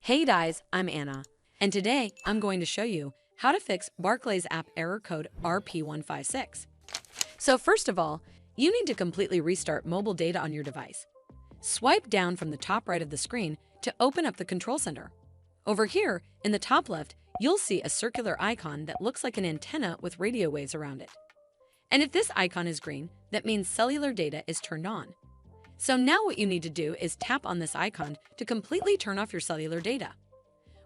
Hey guys, I'm Anna, and today I'm going to show you how to fix Barclays app error code RP156. So first of all, you need to completely restart mobile data on your device. Swipe down from the top right of the screen to open up the control center. Over here, in the top left, you'll see a circular icon that looks like an antenna with radio waves around it. And if this icon is green, that means cellular data is turned on. So now what you need to do is tap on this icon to completely turn off your cellular data.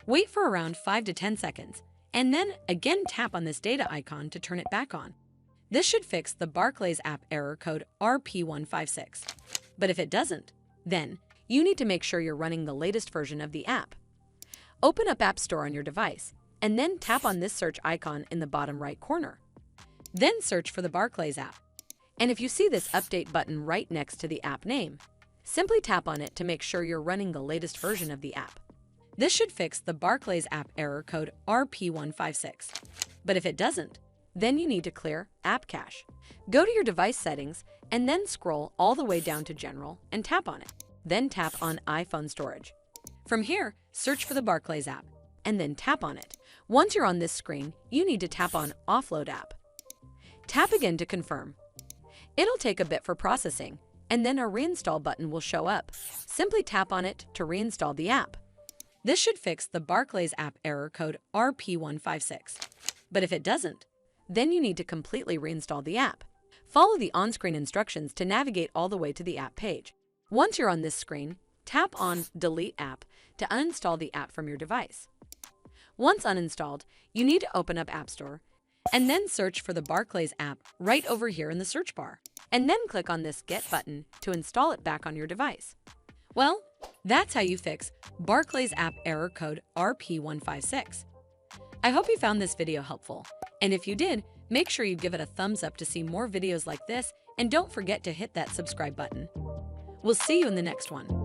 Wait for around 5 to 10 seconds, and then again tap on this data icon to turn it back on. This should fix the Barclays app error code RP156. But if it doesn't, then you need to make sure you're running the latest version of the app. Open up App Store on your device, and then tap on this search icon in the bottom right corner. Then search for the Barclays app. And if you see this update button right next to the app name, simply tap on it to make sure you're running the latest version of the app. This should fix the Barclays app error code RP156. But if it doesn't, then you need to clear App Cache. Go to your device settings and then scroll all the way down to General and tap on it. Then tap on iPhone Storage. From here, search for the Barclays app and then tap on it. Once you're on this screen, you need to tap on Offload App. Tap again to confirm. It'll take a bit for processing, and then a reinstall button will show up. Simply tap on it to reinstall the app. This should fix the Barclays app error code RP156. But if it doesn't, then you need to completely reinstall the app. Follow the on-screen instructions to navigate all the way to the app page. Once you're on this screen, tap on Delete App to uninstall the app from your device. Once uninstalled, you need to open up App Store and then search for the Barclays app right over here in the search bar, and then click on this Get button to install it back on your device. Well, that's how you fix Barclays app error code RP156. I hope you found this video helpful, and if you did, make sure you give it a thumbs up to see more videos like this, and don't forget to hit that subscribe button. We'll see you in the next one.